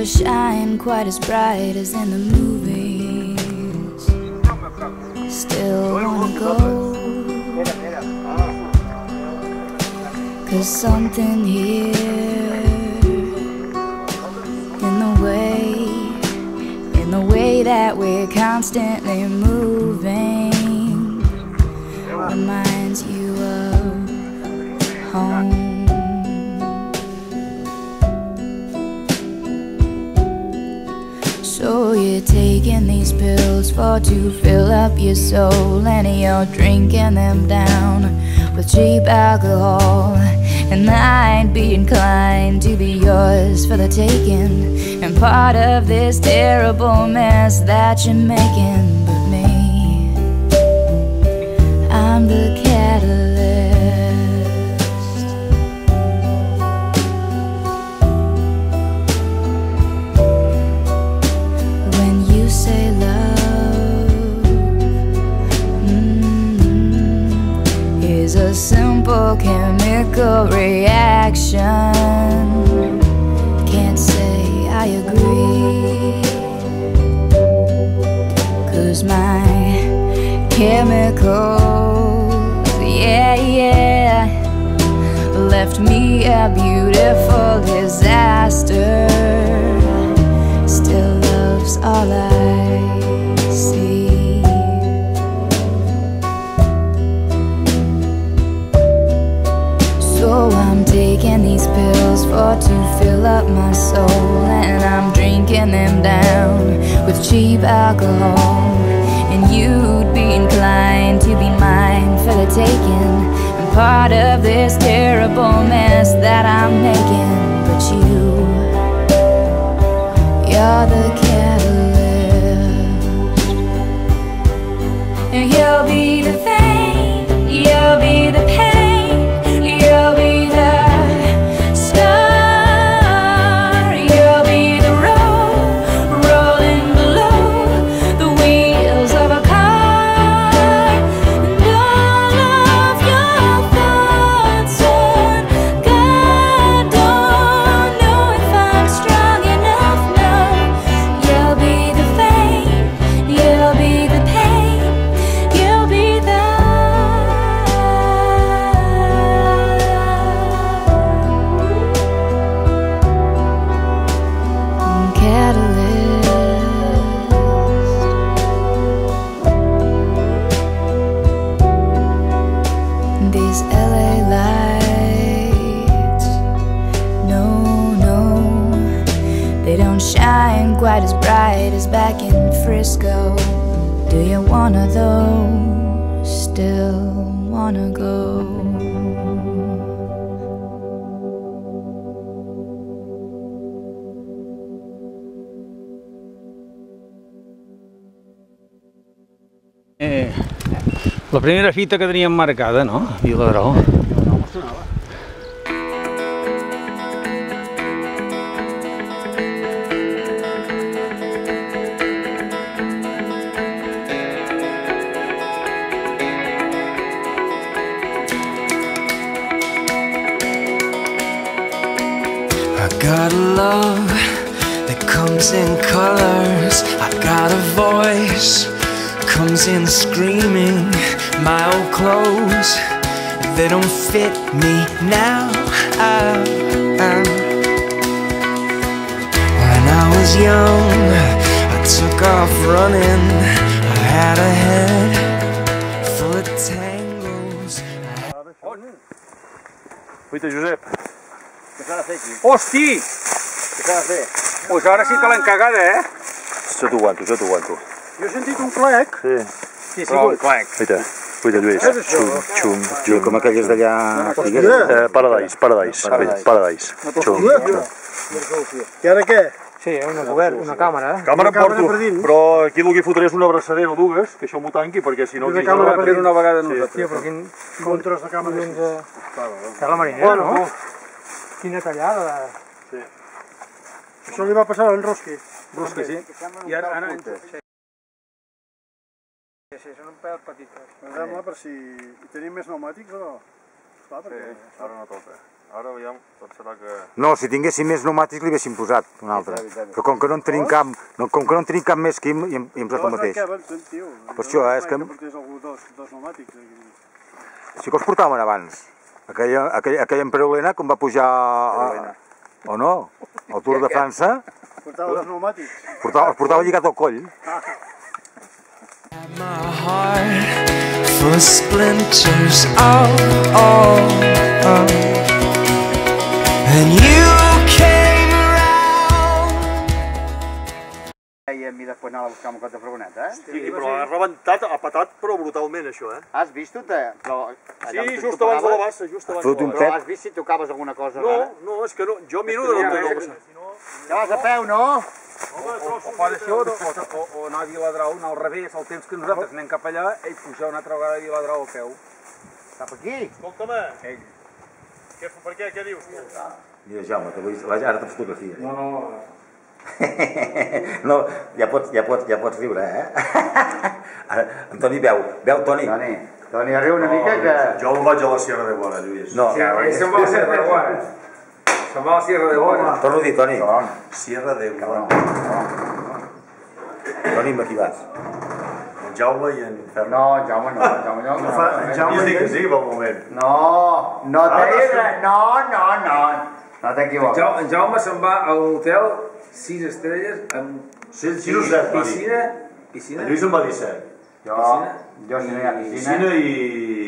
never shine quite as bright as in the movies. Still wanna go, 'cause something here in the way that we're constantly moving reminds you of home. So you're taking these pills to fill up your soul, and you're drinking them down with cheap alcohol. And I'd be inclined to be yours for the taking, and part of this terrible mess that you're making. But me, I'm the catalyst. When you say love, is a simple chemical reaction. Can't say I agree, 'cause my chemicals, yeah, left me a beautiful disaster. Still love's all I see. So I'm taking these pills to fill up my soul, and I'm drinking them down with cheap alcohol. And you'd be inclined to be mine for the taking, and part of this terrible mess that I'm making. But you're the catalyst, and you'll be the pain, you'll be the pain. These LA lights, no, they don't shine quite as bright as back in Frisco. Do you wanna though, still wanna go? La primera fita que teníem marcada, no? Viladrau. I got a love that comes in colors. I got a voice, comes in screaming. My old clothes, they don't fit me now. When I was young, I took off running. I had a head full of tangles. Uita, Josep. Què s'ha de fer aquí? Hosti! Què s'ha de fer? Pues ara sí que l'hem cagada, eh? Jo t'ho aguanto. Jo he sentit un clec. Sí. Qui ha sigut? Clec. Uita, Lluís. Xum. Com aquelles d'allà a Figueres. Paradise. Xum. I ara què? Sí, una càmera. Càmera Càmera porto, per dins. però aquí el que fotré és una abraçadera o dues, que això m'ho tanqui, perquè si no... Una càmera per dins. una vegada nosaltres. Tio, però quin Contres de càmera. Carla marinera, no? Quina tallada. Sí. Això li va passar a en Roski. Brusqui, sí. I ara... Sí, són un pèl petites. Sembla per si... Hi tenim més pneumàtics o no? Ara no toca. Ara veiem, tot serà que... No, si tinguéssim més pneumàtics li haguéssim posat un altre. Però com que no en tenim cap, com que no en tenim cap més que hi hem posat el mateix. Per això, és que... Sí que els portaven abans. Aquella empereolena, com va pujar... O no? Al Tour de França. Portava els pneumàtics. Els portava lligat al coll. My heart for splinters, and you came around. I després anar a buscar un cot de furgoneta, eh? Sí, però ha rebentat, ha patat, però brutalment, això, eh? Has vist-ho? Sí, just abans de la bassa, just abans de la bassa. Però has vist si tocaves alguna cosa? No, és que no, jo miro de l'on Ja vas a peu, no? O fa això, o anar a Viladrau, anar al revés, el temps que nosaltres anem cap allà, ell pujar una altra vegada a Viladrau a peu. Cap aquí? Escolta'm, Ell. per què dius? Mira, Jaume, ara te fotografia. No. No, ja pots riure, eh? Antoni, veu, Toni. Toni, arriba una mica que... Jo em vaig a la Sierra de Guara, Lluís. No, Se'n va a la Sierra de Guara. Se'n va a la Sierra de Guara. torno a dir, Toni. Sierra de Guara. Toni, amb qui vas? En Jaume i en Ferran. No, Jaume no. Jo dic que sí, pel moment. No t'equivoques. En Jaume se'n va a un hotel 6 estrelles amb 6 o 7, piscina. En Lluís em va dir 7. Jo sí, a Piscina i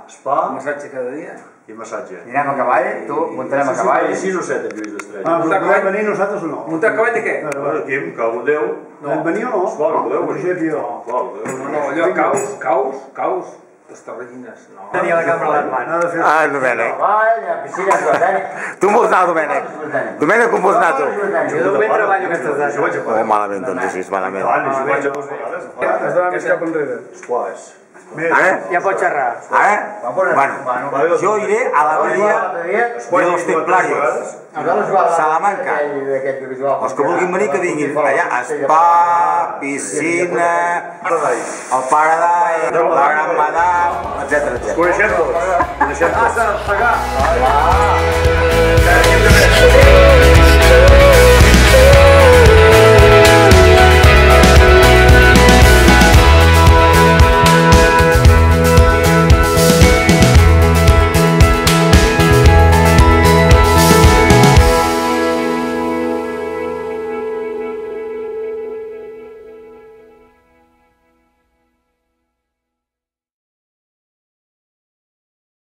Spa, massatge cada dia. I massatge. Anirem a cavall, tu muntarem a cavall. 6 o 7 en Lluís d'Estrella. Però podem venir nosaltres o no? Muntar a cavall de què? Aquí, cago en Déu. Podem venir o no? Clar, podeu venir. Josep i jo. Clar, No, allò, les terrellines, no. Tenia la cambra a les mans. Ah, Domènec. Cavall, a piscina, Tu em vols anar, Domènec? Domènec, com vols anar, tu? Jo de moment treballo aquestes dates. Oh, malament, doncs, així, malament. Has d'anar més cap enrere. Esquàs. Ja pots xerrar. Bueno, jo iré a la badia de los Templarios, Salamanca. Els que vulguin venir, que vinguin. Allà, spa, piscina, el Paradise, la Gran Madame, etc. Coneixem tots. Ah, s'ha de pagar.